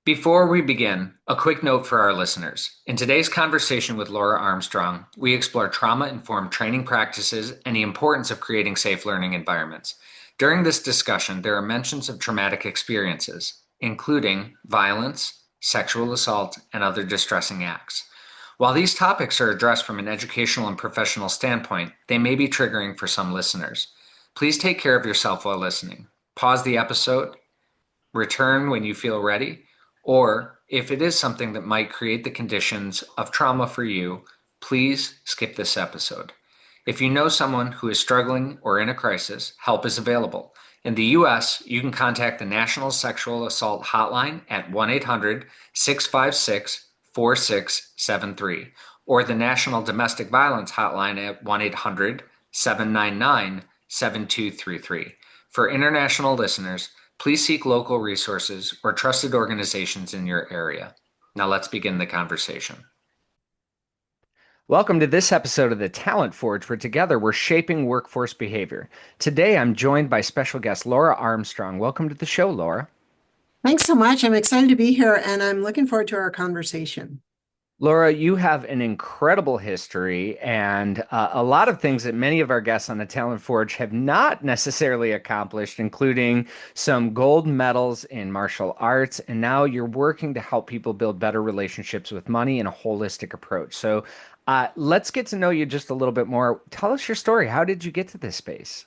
Before we begin, a quick note for our listeners. In today's conversation with Laura Armstrong, we explore trauma-informed training practices and the importance of creating safe learning environments. During this discussion, there are mentions of traumatic experiences, including violence, sexual assault, and other distressing acts. While these topics are addressed from an educational and professional standpoint, they may be triggering for some listeners. Please take care of yourself while listening. Pause the episode, return when you feel ready, or if it is something that might create the conditions of trauma for you, please skip this episode. If you know someone who is struggling or in a crisis, help is available. In the US, you can contact the National Sexual Assault Hotline at 1-800-656-4673 or the National Domestic Violence Hotline at 1-800-799-7233. For international listeners, please seek local resources or trusted organizations in your area. Now let's begin the conversation. Welcome to this episode of the Talent Forge, where together we're shaping workforce behavior. Today I'm joined by special guest Laura Armstrong. Welcome to the show, Laura. Thanks so much. I'm excited to be here and I'm looking forward to our conversation. Laura, you have an incredible history and a lot of things that many of our guests on the Talent Forge have not necessarily accomplished, including some gold medals in martial arts. And now you're working to help people build better relationships with money and a holistic approach. So let's get to know you just a little bit more. Tell us your story. How did you get to this space?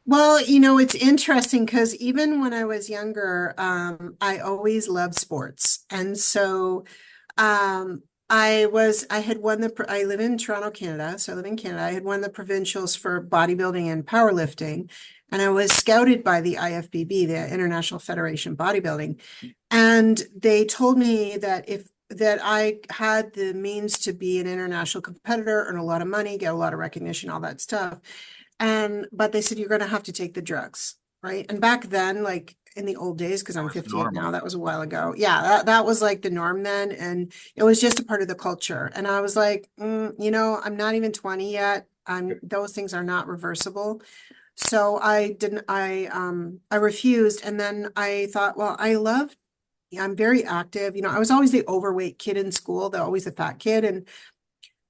Well, it's interesting because even when I was younger, I always loved sports. And so I had won I live in Toronto, Canada. So I live in Canada. I had won the provincials for bodybuilding and powerlifting. And I was scouted by the IFBB, the International Federation of Bodybuilding. And they told me that I had the means to be an international competitor, earn a lot of money, get a lot of recognition, all that stuff. But they said, you're going to have to take the drugs, right? And back then, like in the old days, because I'm 58 now, that was a while ago. Yeah, that was like the norm then. And it was just a part of the culture. And I was like, I'm not even 20 yet. Those things are not reversible. So I refused. And then I thought, well, I'm very active. I was always the overweight kid in school, always the fat kid.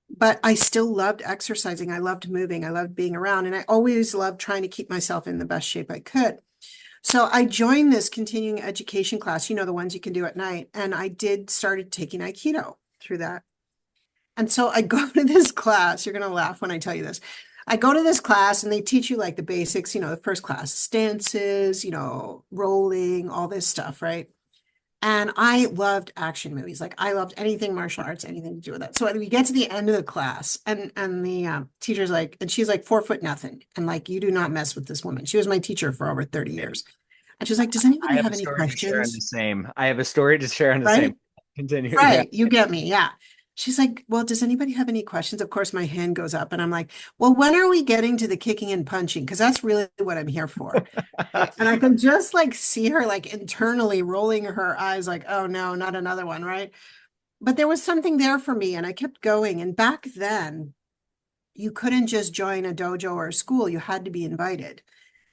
But I still loved exercising. I loved moving. I loved being around. And I always loved trying to keep myself in the best shape I could. So I joined this continuing education class, the ones you can do at night. And started taking Aikido through that. And so I go to this class. You're going to laugh when I tell you this. I go to this class and they teach you like the basics, the first class stances, rolling, all this stuff, right? And I loved action movies. Like I loved anything martial arts, anything to do with that. So we get to the end of the class and the teacher's like, and she's like 4 foot nothing. And like, you do not mess with this woman. She was my teacher for over 30 years. And she's like, does I anybody have have a any story to share on the questions? same. I have a story to share on the same. Right? Continue. Yeah. Right. You get me. Yeah. She's like, well, does anybody have any questions? Of course, my hand goes up and I'm like, well, when are we getting to the kicking and punching? Because that's really what I'm here for. And I can just like see her like internally rolling her eyes like, oh no, not another one, right? But there was something there for me and I kept going. And back then, you couldn't just join a dojo or a school, you had to be invited.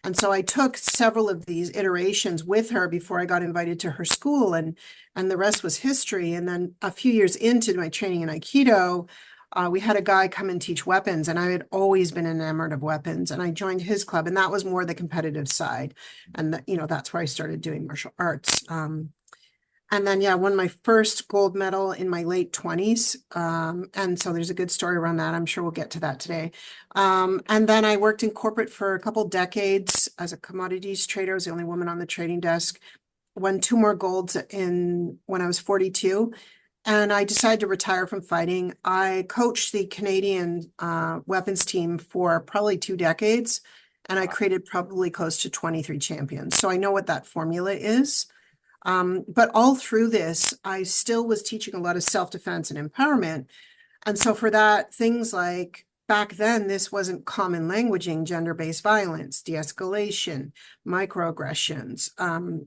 And so I took several of these iterations with her before I got invited to her school, and the rest was history. And then a few years into my training in Aikido, we had a guy come and teach weapons, and I had always been enamored of weapons. And I joined his club, and that was more the competitive side. And that's where I started doing martial arts. And then, yeah, won my first gold medal in my late 20s. And so there's a good story around that. I'm sure we'll get to that today. And then I worked in corporate for a couple decades as a commodities trader. I was the only woman on the trading desk. Won 2 more golds when I was 42. And I decided to retire from fighting. I coached the Canadian weapons team for probably 2 decades. And I created probably close to 23 champions. So I know what that formula is. But all through this, I still was teaching a lot of self-defense and empowerment. And so for that, things like back then, this wasn't common languaging, gender-based violence, de-escalation, microaggressions,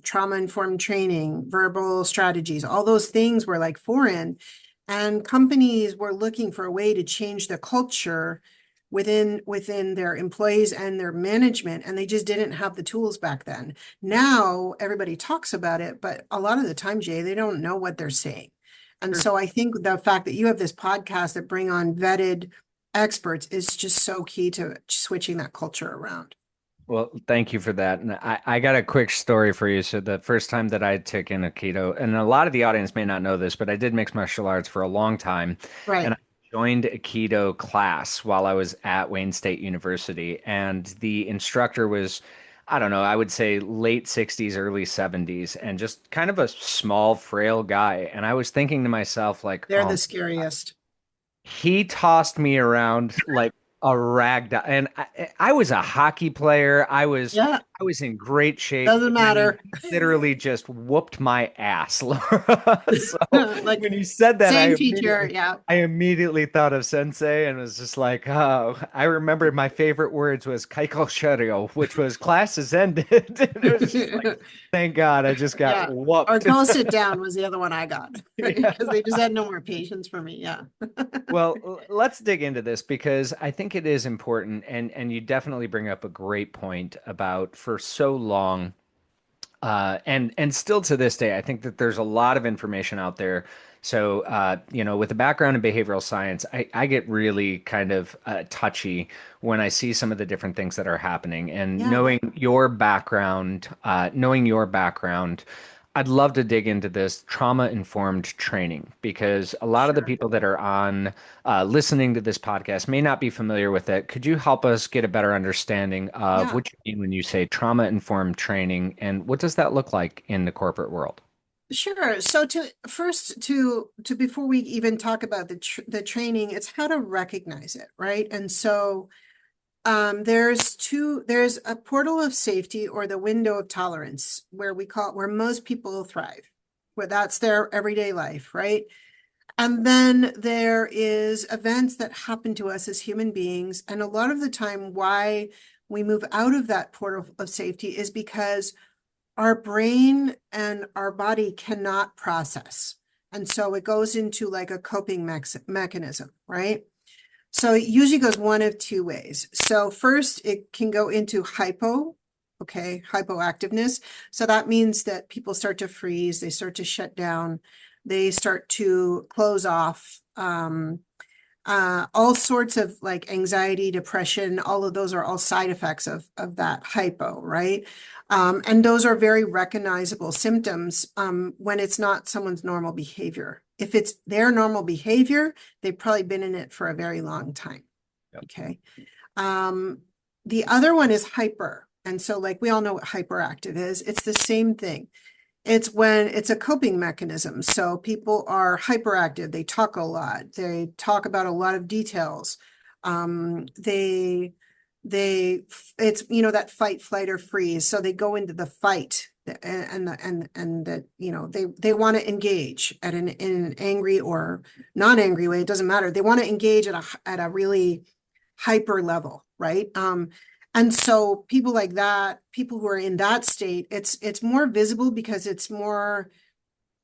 trauma-informed training, verbal strategies, all those things were like foreign. And companies were looking for a way to change the culture within their employees and their management, and they just didn't have the tools back then. Now everybody talks about it, but a lot of the time, Jay, they don't know what they're saying. And Sure. so I think the fact that you have this podcast that bring on vetted experts is just so key to switching that culture around. Well, thank you for that. And I got a quick story for you. So the first time that I took in Aikido, and a lot of the audience may not know this, but I did mixed martial arts for a long time. And Right. I joined Aikido class while I was at Wayne State University. And the instructor was, I don't know, I would say late 60s, early 70s, and just kind of a small, frail guy. And I was thinking to myself, like, They're the oh, scariest. he tossed me around like a rag doll, and I was a hockey player. Yeah, I was in great shape, doesn't and he matter. literally just whooped my ass, Laura. So Like when you said that, same teacher. Yeah. I immediately thought of Sensei and was just like, oh, I remember my favorite words was Kaiko Shario, which was class is ended. And it was just like, thank God, I just got Yeah. Or whooped. go sit down was the other one I got Yeah. because they just had no more patience for me. Yeah. Well, let's dig into this because I think it is important, and you definitely bring up a great point about for so long, and still to this day, I think that there's a lot of information out there. So, with a background in behavioral science, I get really kind of touchy when I see some of the different things that are happening. And Yeah. knowing your background, I'd love to dig into this trauma-informed training because a lot of the Sure. people that are on listening to this podcast may not be familiar with it. Could you help us get a better understanding of Yeah. what you mean when you say trauma-informed training, and what does that look like in the corporate world? Sure. So to before we even talk about the training, it's how to recognize it, right? And so there's a portal of safety or the window of tolerance where we call it where most people thrive, where that's their everyday life, right? And then there is events that happen to us as human beings. And a lot of the time, why we move out of that portal of safety is because our brain and our body cannot process. And so it goes into like a coping mechanism, right? So it usually goes one of two ways. So first, it can go into hypo, okay, hypoactiveness. So that means that people start to freeze, they start to shut down, they start to close off. All sorts of like anxiety, depression, all of those are all side effects of that hypo, right? And those are very recognizable symptoms when it's not someone's normal behavior. If it's their normal behavior, they've probably been in it for a very long time. Yep. Okay. The other one is hyper. And so, like, we all know what hyperactive is. It's the same thing. It's when it's a coping mechanism. So people are hyperactive. They talk a lot. They talk about a lot of details. They it's that fight, flight, or freeze. So they go into the fight and that they want to engage in an angry or non-angry way. It doesn't matter. They want to engage at a really hyper level, right? And so people like that, people who are in that state, it's more visible because it's more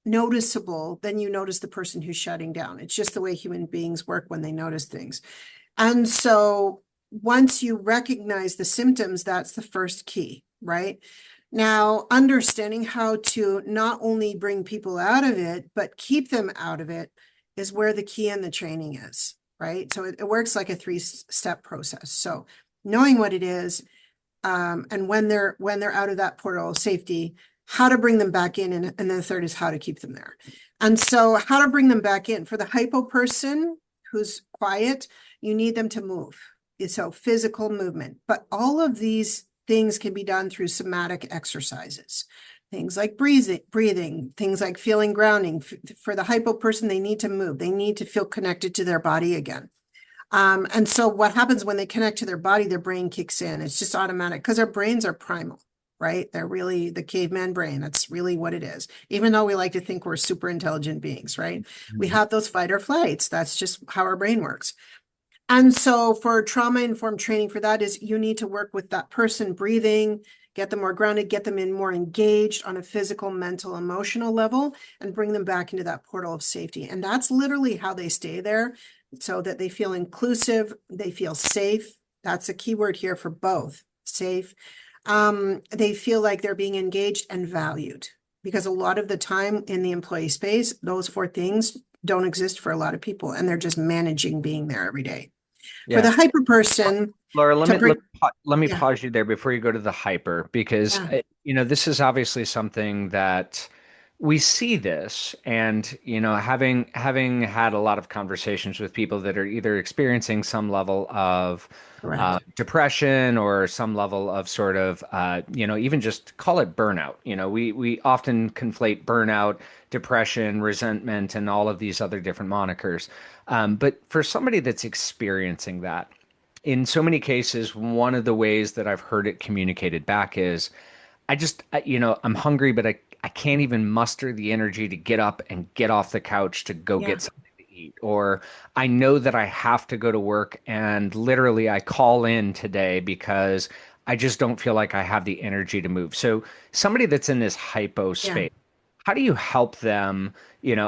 noticeable than you notice the person who's shutting down. It's just the way human beings work when they notice things. And so once you recognize the symptoms, that's the first key, right? Now, understanding how to not only bring people out of it, but keep them out of it is where the key in the training is, right? So it works like a three-step process. So knowing what it is, and when they're out of that portal of safety, how to bring them back in, and then the third is how to keep them there. And so how to bring them back in for the hypo person who's quiet, you need them to move. So physical movement, but all of these things can be done through somatic exercises. Things like breathing, things like feeling grounding. For the hypo person, they need to move. They need to feel connected to their body again. And so what happens when they connect to their body, their brain kicks in. It's just automatic because our brains are primal, right? They're really the caveman brain. That's really what it is. Even though we like to think we're super intelligent beings, right? We Mhm. have those fight or flights. That's just how our brain works. And so for trauma-informed training for that is you need to work with that person breathing, get them more grounded, get them in more engaged on a physical, mental, emotional level, and bring them back into that portal of safety. And that's literally how they stay there, so that they feel inclusive, they feel safe. That's a key word here for both, safe. They feel like they're being engaged and valued, because a lot of the time in the employee space, those four things don't exist for a lot of people, and they're just managing being there every day. For Yeah. the hyper person, Laura, to bring, let me yeah, pause you there before you go to the hyper, because yeah, this is obviously something that we see this, and having had a lot of conversations with people that are either experiencing some level of correct. depression or some level of sort of even just call it burnout. We often conflate burnout, depression, resentment, and all of these other different monikers. But for somebody that's experiencing that, in so many cases, one of the ways that I've heard it communicated back is, I'm hungry, but I can't even muster the energy to get up and get off the couch to go Yeah, get something to eat. Or I know that I have to go to work, and literally I call in today because I just don't feel like I have the energy to move. So somebody that's in this hypo yeah. space, how do you help them?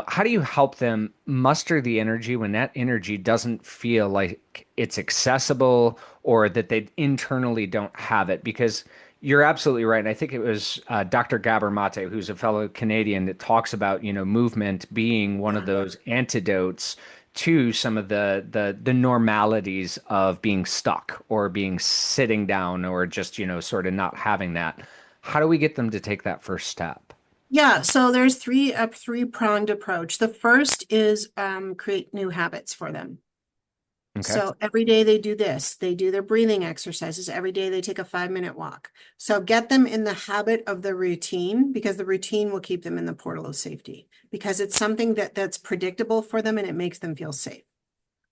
How do you help them muster the energy when that energy doesn't feel like it's accessible, or that they internally don't have it? Because you're absolutely right. And I think it was Dr. Gabor Mate, who's a fellow Canadian, that talks about, movement being one of Yeah. those antidotes to some of the normalities of being stuck or being sitting down, or just, sort of not having that. How do we get them to take that first step? Yeah, so there's a three-pronged approach. The first is create new habits for them. Okay. So every day they do this, they do their breathing exercises. Every day they take a 5-minute walk. So get them in the habit of the routine, because the routine will keep them in the portal of safety, because it's something that's predictable for them and it makes them feel safe.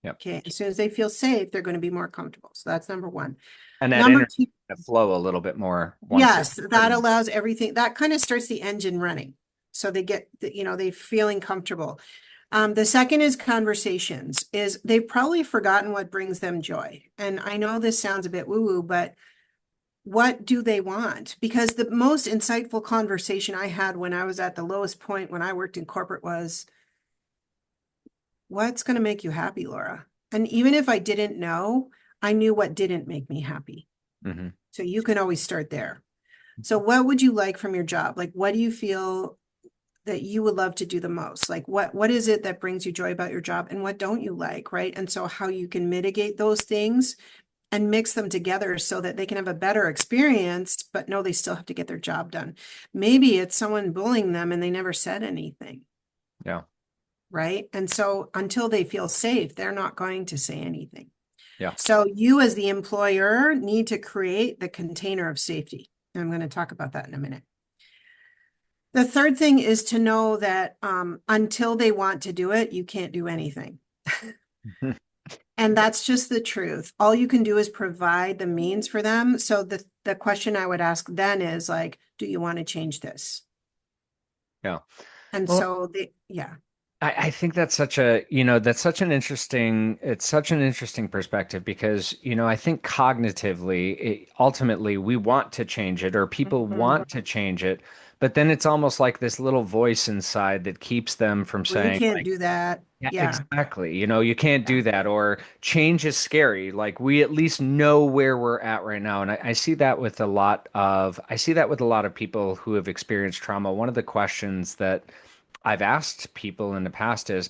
Yep. Okay. As soon as they feel safe, they're going to be more comfortable. So that's number one. And that Number energy two, to flow a little bit more once it's yes, that starting. allows everything, that kind of starts the engine running. So they get, they feeling comfortable. The second is conversations, is they've probably forgotten what brings them joy. And I know this sounds a bit woo-woo, but what do they want? Because the most insightful conversation I had when I was at the lowest point when I worked in corporate was, what's going to make you happy, Laura? And even if I didn't know, I knew what didn't make me happy. Hmm. So you can always start there. So what would you like from your job? Like, what do you feel that you would love to do the most? Like, what is it that brings you joy about your job, and what don't you like, right? And so how you can mitigate those things and mix them together so that they can have a better experience, but no, they still have to get their job done. Maybe it's someone bullying them and they never said anything, Yeah. right? And so until they feel safe, they're not going to say anything. Yeah. So you as the employer need to create the container of safety. And I'm going to talk about that in a minute. The third thing is to know that until they want to do it, you can't do anything. And that's just the truth. All you can do is provide the means for them. So the question I would ask then is like, do you want to change this? Yeah. And Well, so yeah, I think that's that's such an it's such an interesting perspective, because, I think cognitively, ultimately we want to change it, or people Mhm. want to change it, but then it's almost like this little voice inside that keeps them from Well, you saying, can't like, do that. yeah, Yeah. exactly. You can't Yeah. do that, or change is scary. Like, we at least know where we're at right now. And I see that with a lot of people who have experienced trauma. One of the questions that I've asked people in the past is,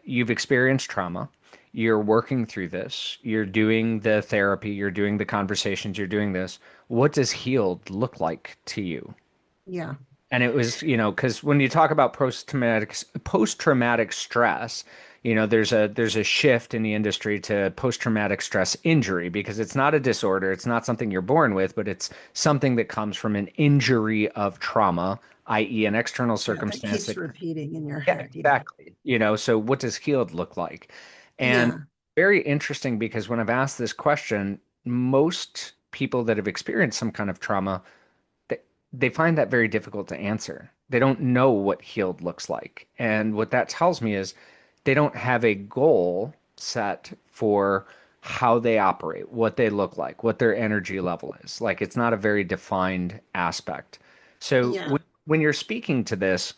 you've experienced trauma, you're working through this, you're doing the therapy, you're doing the conversations, you're doing this. What does healed look like to you? Yeah. And it was, because when you talk about post-traumatic stress, there's a shift in the industry to post-traumatic stress injury, because it's not a disorder, it's not something you're born with, but it's something that comes from an injury of trauma, i.e., an external Yeah. That circumstance keeps that, repeating in your yeah, head. Yeah. exactly. So what does healed look like? And Yeah. very interesting, because when I've asked this question, most people that have experienced some kind of trauma, they, they find that very difficult to answer. They don't know what healed looks like. And what that tells me is they don't have a goal set for how they operate, what they look like, what their energy level is. Like it's not a very defined aspect. So Yeah. when you're speaking to this,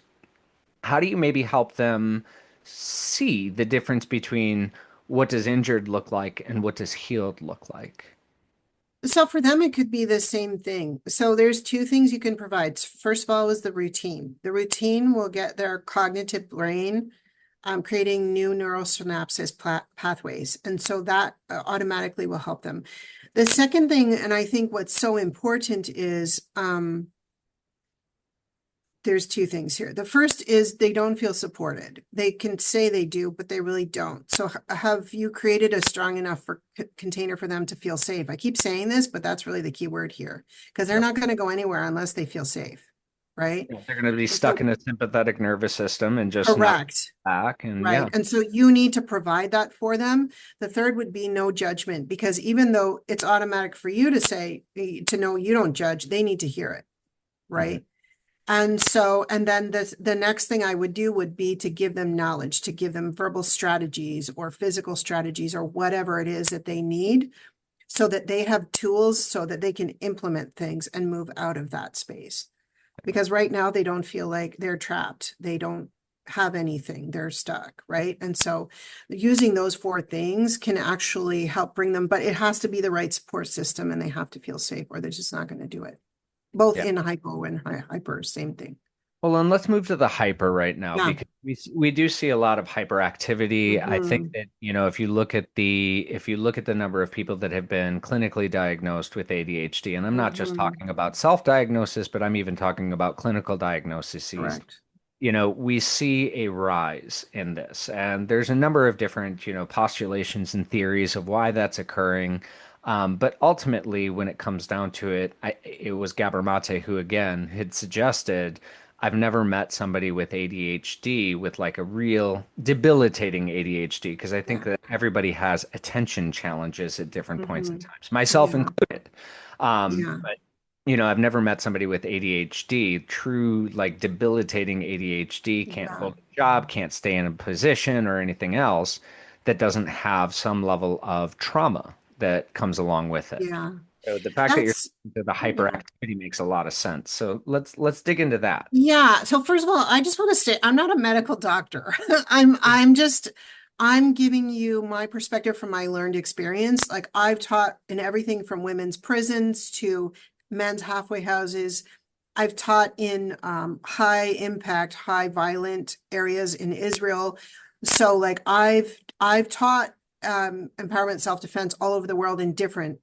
how do you maybe help them see the difference between what does injured look like and what does healed look like? So for them, it could be the same thing. So there's two things you can provide. First of all, is the routine. The routine will get their cognitive brain creating new neural synapses pathways. And so that automatically will help them. The second thing, and I think what's so important is there's two things here. The first is they don't feel supported. They can say they do, but they really don't. So have you created a strong enough container for them to feel safe? I keep saying this, but that's really the key word here, because they're Yep. not going to go anywhere unless they feel safe, right? Yeah. They're going to be And stuck so, in a sympathetic nervous system and just not correct. back. And Right. yeah, And so you need to provide that for them. The third would be no judgment, because even though it's automatic for you to say, to know you don't judge, they need to hear it. Mhm. Right. And so, and then the next thing I would do would be to give them knowledge, to give them verbal strategies or physical strategies or whatever it is that they need so that they have tools so that they can implement things and move out of that space. Because right now they don't feel like they're trapped. They don't have anything. They're stuck, right? And so using those four things can actually help bring them, but it has to be the right support system and they have to feel safe or they're just not going to do it. Both Yeah. in hypo and hyper, same thing. Well, and let's move to the hyper right now Yeah. because we do see a lot of hyperactivity. I think Hmm. that, if you look at the number of people that have been clinically diagnosed with ADHD, and I'm not just Hmm. talking about self-diagnosis, but I'm even talking about clinical diagnoses, Correct. we see a rise in this. And there's a number of different, postulations and theories of why that's occurring. But ultimately, when it comes down to it, it was Gabor Mate who, again, had suggested I've never met somebody with ADHD with like a real debilitating ADHD, because I think Yeah. that everybody has attention challenges at different points in Hmm. times, myself Yeah. included. Yeah. But I've never met somebody with ADHD, true, like debilitating ADHD, can't Yeah. hold a job, can't stay in a position or anything else that doesn't have some level of trauma that comes along with it. Yeah. So the fact that you're That's, the yeah. hyperactivity makes a lot of sense. So let's dig into that. Yeah. So first of all, I just want to say I'm not a medical doctor. I'm giving you my perspective from my learned experience. Like I've taught in everything from women's prisons to men's halfway houses. I've taught in high impact, high violent areas in Israel. So like I've taught empowerment self-defense all over the world in different,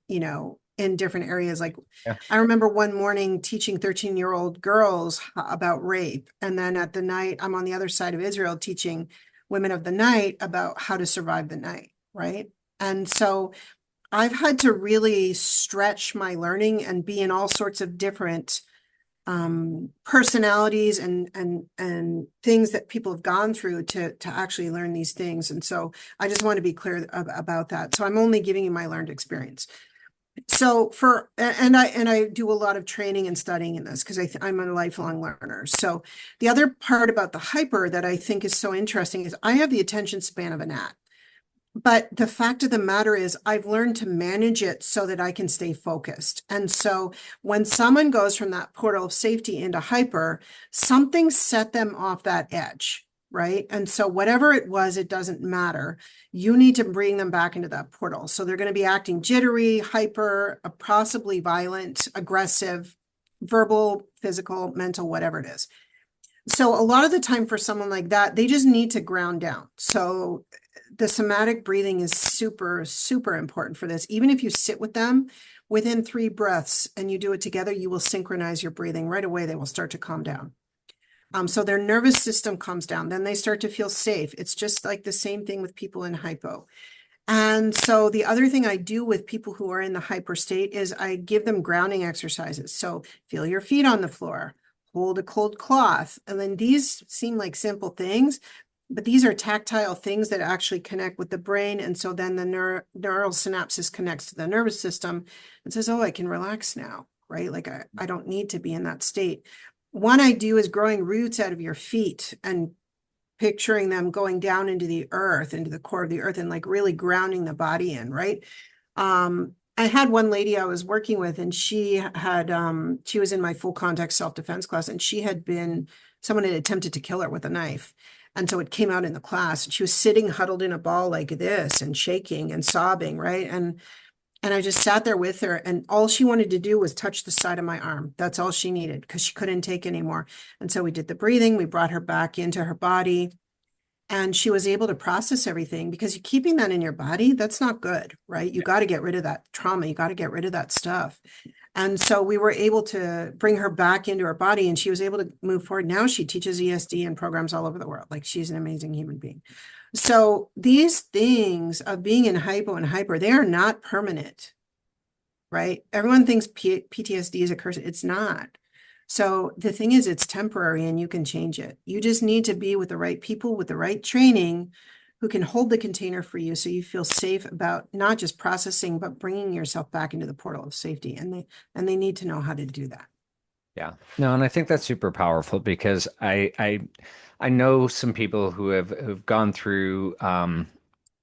in different areas. Like Yeah. I remember one morning teaching 13-year-old girls about rape. And then at the night, I'm on the other side of Israel teaching women of the night about how to survive the night, right? And so I've had to really stretch my learning and be in all sorts of different personalities and things that people have gone through to actually learn these things. And so I just want to be clear about that. So I'm only giving you my learned experience. So I do a lot of training and studying in this because I'm a lifelong learner. So the other part about the hyper that I think is so interesting is I have the attention span of a gnat. But the fact of the matter is, I've learned to manage it so that I can stay focused. And so when someone goes from that portal of safety into hyper, something set them off that edge, right? And so whatever it was, it doesn't matter. You need to bring them back into that portal. So they're going to be acting jittery, hyper, possibly violent, aggressive, verbal, physical, mental, whatever it is. So a lot of the time for someone like that, they just need to ground down. So the somatic breathing is super, super important for this. Even if you sit with them within 3 breaths and you do it together, you will synchronize your breathing right away. They will start to calm down. So their nervous system calms down. Then they start to feel safe. It's just like the same thing with people in hypo. And so the other thing I do with people who are in the hyper state is I give them grounding exercises. So feel your feet on the floor, hold a cold cloth. And then these seem like simple things, but these are tactile things that actually connect with the brain. And so then the neural synapses connects to the nervous system and says, oh, I can relax now, right? Like I don't need to be in that state. One I do is growing roots out of your feet and picturing them going down into the earth, into the core of the earth, and like really grounding the body in, right? I had one lady I was working with, and she was in my full context self-defense class, and someone had attempted to kill her with a knife. And so it came out in the class, and she was sitting huddled in a ball like this and shaking and sobbing, right? And I just sat there with her, and all she wanted to do was touch the side of my arm. That's all she needed because she couldn't take anymore. And so we did the breathing, we brought her back into her body, and she was able to process everything because you're keeping that in your body, that's not good, right? You got to get rid of that trauma, you got to get rid of that stuff. And so we were able to bring her back into her body, and she was able to move forward. Now she teaches ESD and programs all over the world. Like, she's an amazing human being. So these things of being in hypo and hyper, they are not permanent, right? Everyone thinks PTSD is a curse. It's not. So the thing is, it's temporary and you can change it. You just need to be with the right people, with the right training, who can hold the container for you so you feel safe about not just processing, but bringing yourself back into the portal of safety. And they need to know how to do that. Yeah. No, and I think that's super powerful because I know some people who've gone through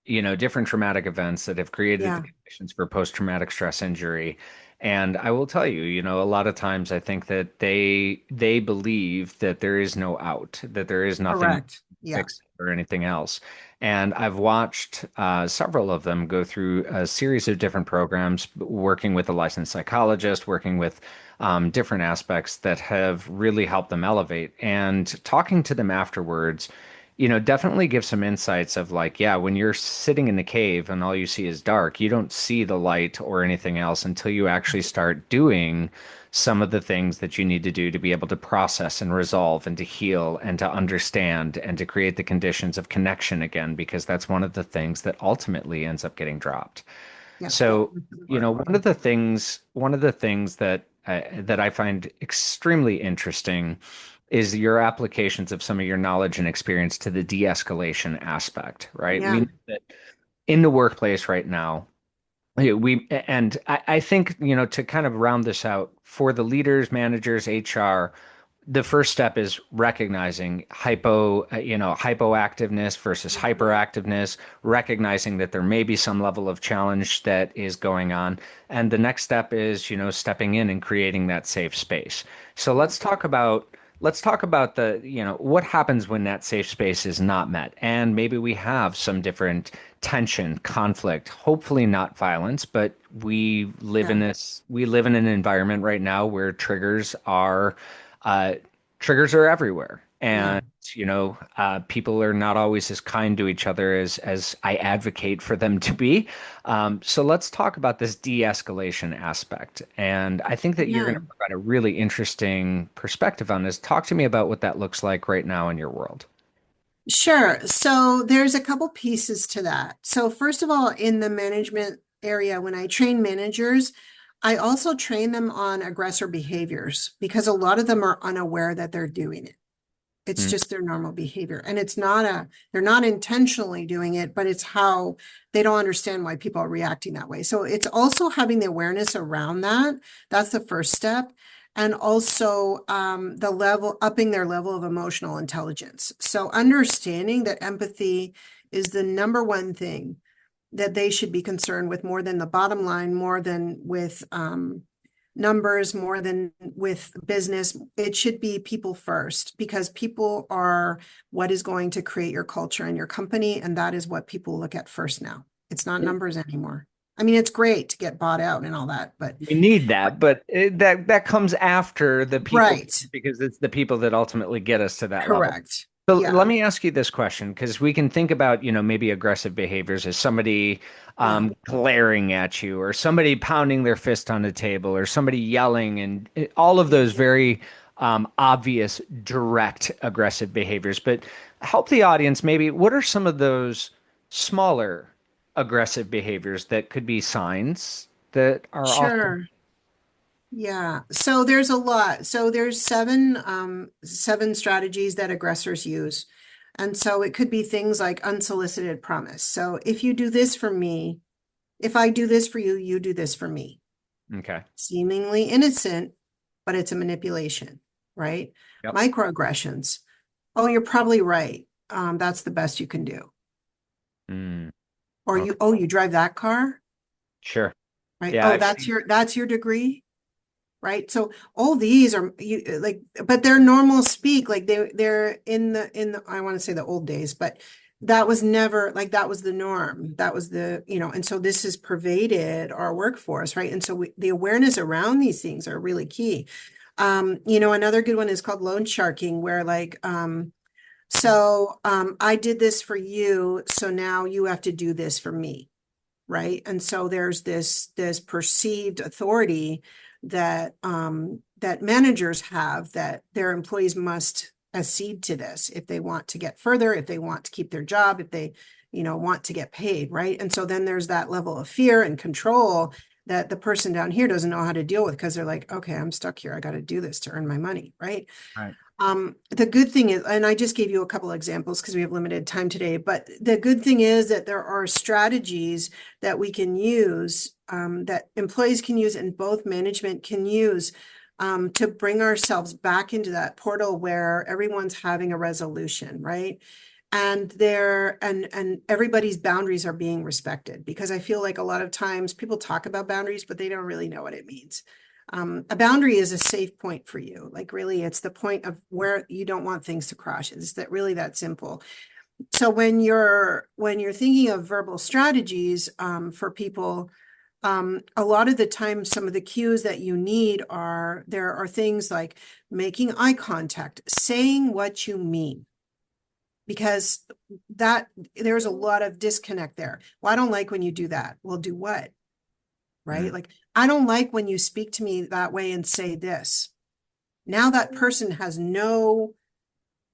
different traumatic events that have created the Yeah, conditions for post-traumatic stress injury. And I will tell you, a lot of times I think that they believe that there is no out, that there is nothing correct. Yeah, fix or anything else. And I've watched several of them go through a series of different programs, working with a licensed psychologist, working with different aspects that have really helped them elevate. And talking to them afterwards, definitely give some insights of like, yeah, when you're sitting in the cave and all you see is dark, you don't see the light or anything else until you actually start doing some of the things that you need to do to be able to process and resolve and to heal and to understand and to create the conditions of connection again, because that's one of the things that ultimately ends up getting dropped. yeah. So, Work. one of the things that I find extremely interesting is your applications of some of your knowledge and experience to the de-escalation aspect, right? We Yeah, know that in the workplace right now, I think, to kind of round this out for the leaders, managers, HR, the first step is recognizing hypoactiveness versus hyperactiveness, recognizing that there may be some level of challenge that is going on. And the next step is, stepping in and creating that safe space. So let's talk about the, what happens when that safe space is not met. And maybe we have some different tension, conflict, hopefully not violence, but yeah, we live in an environment right now where uh, triggers are everywhere. yeah. And, people are not always as kind to each other as I advocate for them to be. So let's talk about this de-escalation aspect. And I think that you're going Yeah. to provide a really interesting perspective on this. Talk to me about what that looks like right now in your world. Sure. So there's a couple pieces to that. So first of all, in the management area, when I train managers, I also train them on aggressor behaviors because a lot of them are unaware that they're doing it. It's Mm. just their normal behavior. And they're not intentionally doing it, but it's how they don't understand why people are reacting that way. So it's also having the awareness around that. That's the first step. And also upping their level of emotional intelligence. So understanding that empathy is the number one thing that they should be concerned with more than the bottom line, more than with numbers, more than with business. It should be people first because people are what is going to create your culture and your company. And that is what people look at first now. It's not numbers anymore. I mean, it's great to get bought out and all that, but We need that, but that comes after the people right, because it's the people that ultimately get us to that level. correct. So let Yeah, me ask you this question, because we can think about, maybe aggressive behaviors as somebody yeah, glaring at you, or somebody pounding their fist on the table, or somebody yelling, and all of those very obvious, direct aggressive behaviors. But help the audience, maybe, what are some of those smaller aggressive behaviors that could be signs that are often. sure. Yeah. So there's a lot. So there's seven strategies that aggressors use. And so it could be things like unsolicited promise. So if you do this for me, if I do this for you, you do this for me. Okay. Seemingly innocent, but it's a manipulation, right? Yep. Microaggressions. Oh, you're probably right. that's the best you can do. Mm, Or okay. you drive that car, Sure. right? Yeah, Oh, I've seen. that's your degree, right? So all these are you like, but they're normal speak, like they're in the I want to say the old days, but that was never like that was the norm. That was and so this has pervaded our workforce, right? And so the awareness around these things are really key. Another good one is called loan sharking, where I did this for you, so now you have to do this for me, right? And so there's this perceived authority that managers have, that their employees must accede to this if they want to get further, if they want to keep their job, if they want to get paid, right? And so then there's that level of fear and control that the person down here doesn't know how to deal with, because they're like, okay, I'm stuck here, I got to do this to earn my money, right? Right. The good thing is, and I just gave you a couple examples because we have limited time today, but the good thing is that there are strategies that we can use, that employees can use and both management can use, to bring ourselves back into that portal where everyone's having a resolution, right? And everybody's boundaries are being respected, because I feel like a lot of times people talk about boundaries, but they don't really know what it means. A boundary is a safe point for you. Like really, it's the point of where you don't want things to cross. It's that simple. So when you're thinking of verbal strategies, for people, a lot of the time, some of the cues that you need there are things like making eye contact, saying what you mean, because that there's a lot of disconnect there. Well, I don't like when you do that. Well, do what? Right? Mm. Like, I don't like when you speak to me that way and say this. Now that person there's no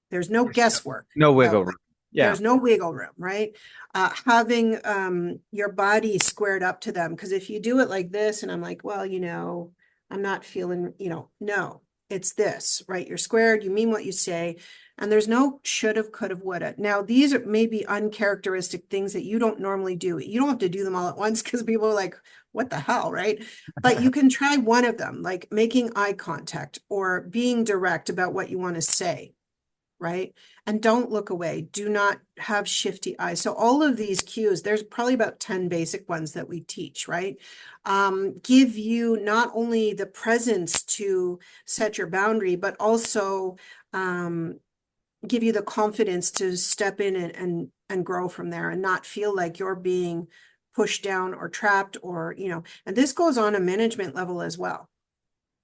There's guesswork. no Uh, wiggle room. Yeah. there's no wiggle room, right? Having your body squared up to them. Because if you do it like this, and I'm like, well, I'm not feeling, no, it's this, right? You're squared, you mean what you say, and there's no should have, could have, would have. Now, these are maybe uncharacteristic things that you don't normally do. You don't have to do them all at once, because people are like, what the hell, right? But you can try one of them, like making eye contact or being direct about what you want to say, right? And don't look away. Do not have shifty eyes. So all of these cues, there's probably about 10 basic ones that we teach, right? Give you not only the presence to set your boundary, but also give you the confidence to step in and grow from there, and not feel like you're being pushed down or trapped, or, and this goes on a management level as well.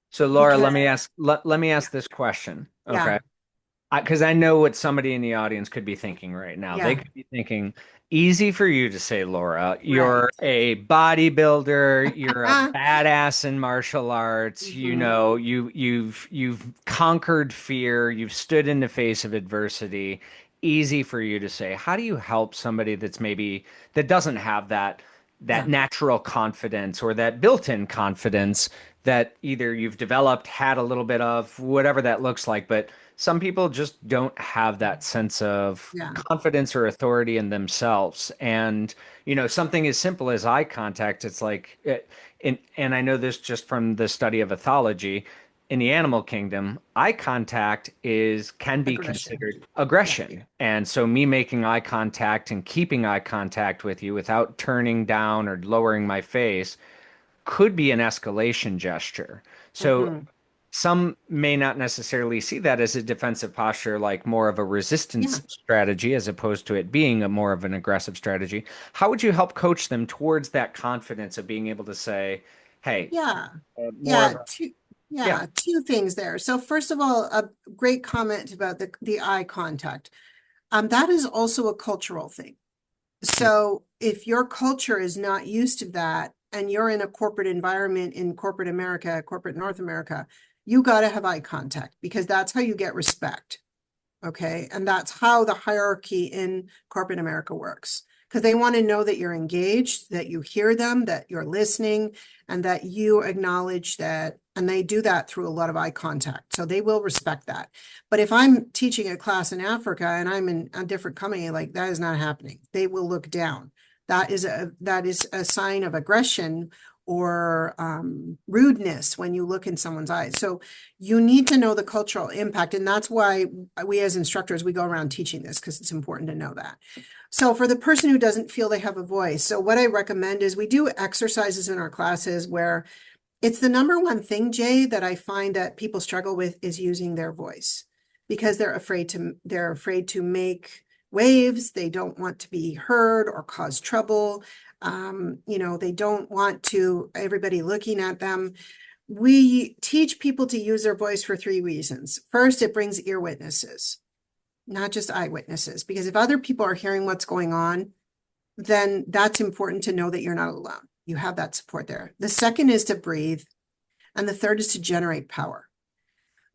So Laura, Because let me ask this question. yeah, Okay. Because I know what somebody in the audience could be thinking right now. They yeah, could be thinking, easy for you to say, Laura, right. you're a bodybuilder, you're a badass in martial arts, Mhm. you've conquered fear, you've stood in the face of adversity. Easy for you to say. How do you help somebody that doesn't have that Yeah. natural confidence or that built-in confidence that either you've developed, had a little bit of, whatever that looks like, but some people just don't have that sense of Yeah. confidence or authority in themselves. And, something as simple as eye contact, it's like, and I know this just from the study of ethology, in the animal kingdom, eye contact can be Aggression. considered Yeah. aggression. And so me making eye contact and keeping eye contact with you without turning down or lowering my face could be an escalation gesture. So Hmm. some may not necessarily see that as a defensive posture, like more of a Yeah. resistance strategy, as opposed to it being a more of an aggressive strategy. How would you help coach them towards that confidence of being able to say, hey, Yeah. more of Yeah. a, yeah, Two things there. So first of all, a great comment about the eye contact. That is also a cultural thing. mm, So if your culture is not used to that, and you're in a corporate environment in corporate America, corporate North America, you got to have eye contact, because that's how you get respect. Okay. And that's how the hierarchy in corporate America works. Because they want to know that you're engaged, that you hear them, that you're listening, and that you acknowledge that. And they do that through a lot of eye contact. So they will respect that. But if I'm teaching a class in Africa and I'm in a different company, like that is not happening. They will look down. That is a sign of aggression, or rudeness when you look in someone's eyes. So you need to know the cultural impact. And that's why we as instructors, we go around teaching this because it's important to know that. So for the person who doesn't feel they have a voice, so what I recommend is we do exercises in our classes where it's the number one thing, Jay, that I find that people struggle with is using their voice because they're afraid to make waves. They don't want to be heard or cause trouble. They don't want to everybody looking at them. We teach people to use their voice for three reasons. First, it brings ear witnesses, not just eyewitnesses, because if other people are hearing what's going on, then that's important to know that you're not alone. You have that support there. The second is to breathe, and the third is to generate power.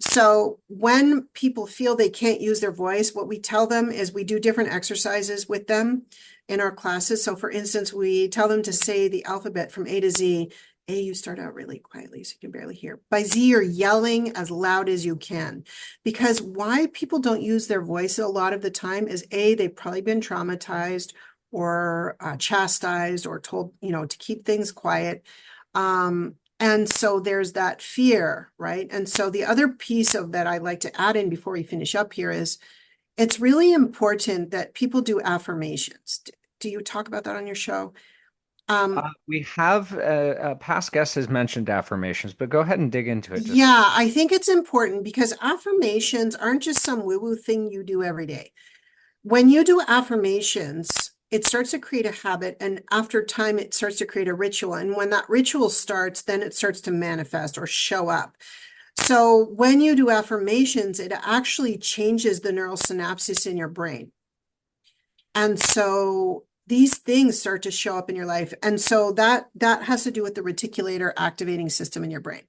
So when people feel they can't use their voice, what we tell them is we do different exercises with them in our classes. So for instance, we tell them to say the alphabet from A to Z. A, you start out really quietly so you can barely hear. By Z, you're yelling as loud as you can. Because why people don't use their voice a lot of the time is A, they've probably been traumatized or chastised or told, to keep things quiet. And so there's that fear, right? And so the other piece of that I like to add in before we finish up here is it's really important that people do affirmations. Do you talk about that on your show? We have a past guest has mentioned affirmations, but go ahead and dig into it just. Yeah, I think it's important because affirmations aren't just some woo-woo thing you do every day. When you do affirmations, it starts to create a habit, and after time, it starts to create a ritual. And when that ritual starts, then it starts to manifest or show up. So when you do affirmations, it actually changes the neural synapses in your brain. And so these things start to show up in your life. And so that has to do with the reticular activating system in your brain.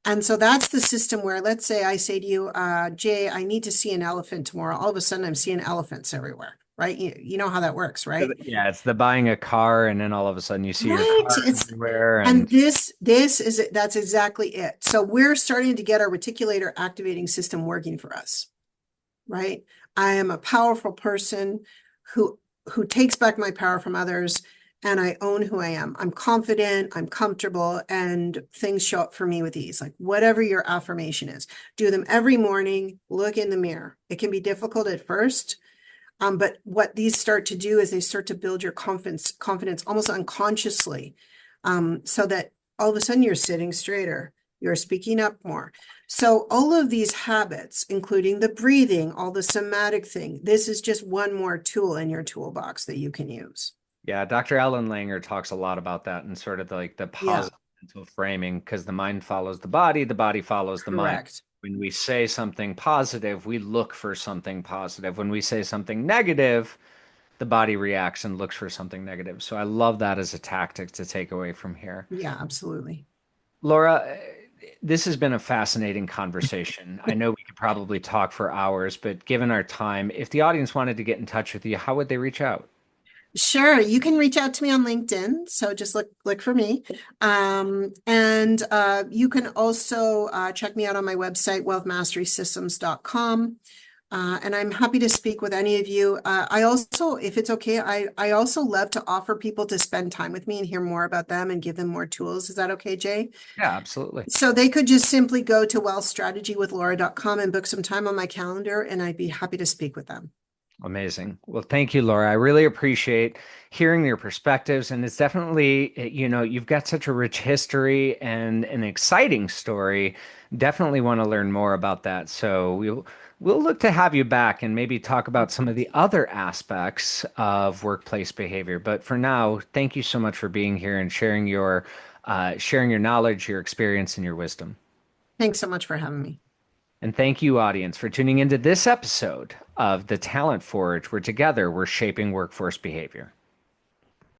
And so that's the system where, let's say I say to you, Jay, I need to see an elephant tomorrow. All of a sudden I'm seeing elephants everywhere, right? You know how that works, right? Yeah, it's the buying a car, and then all of a sudden you see your Right. car everywhere, And and that's exactly it. So we're starting to get our reticular activating system working for us, right? I am a powerful person who takes back my power from others, and I own who I am. I'm confident, I'm comfortable, and things show up for me with ease. Like whatever your affirmation is, do them every morning, look in the mirror. It can be difficult at first, but what these start to do is they start to build your confidence almost unconsciously, so that all of a sudden you're sitting straighter, you're speaking up more. So all of these habits, including the breathing, all the somatic thing, this is just one more tool in your toolbox that you can use. yeah, Dr. Alan Langer talks a lot about that and sort of like the Yeah, positive mental framing because the mind follows the body follows the mind. correct. When we say something positive, we look for something positive. When we say something negative, the body reacts and looks for something negative. So I love that as a tactic to take away from here. Yeah, absolutely. Laura, this has been a fascinating conversation. I know we could probably talk for hours, but given our time, if the audience wanted to get in touch with you, how would they reach out? Sure, you can reach out to me on LinkedIn. So just look for me. And you can also check me out on my website, wealthmasterysystems.com. And I'm happy to speak with any of you. I also, if it's okay, I also love to offer people to spend time with me and hear more about them and give them more tools. Is that okay, Jay? Yeah, absolutely. So they could just simply go to wealthstrategywithlaura.com and book some time on my calendar, and I'd be happy to speak with them. Amazing. Well, thank you, Laura. I really appreciate hearing your perspectives. And it's definitely, you've got such a rich history and an exciting story. Definitely want to learn more about that. So we'll look to have you back and maybe talk about some of the other aspects of workplace behavior. But for now, thank you so much for being here and sharing your knowledge, your experience, and your wisdom. Thanks so much for having me. And thank you, audience, for tuning into this episode of The Talent Forge, where together we're shaping workforce behavior.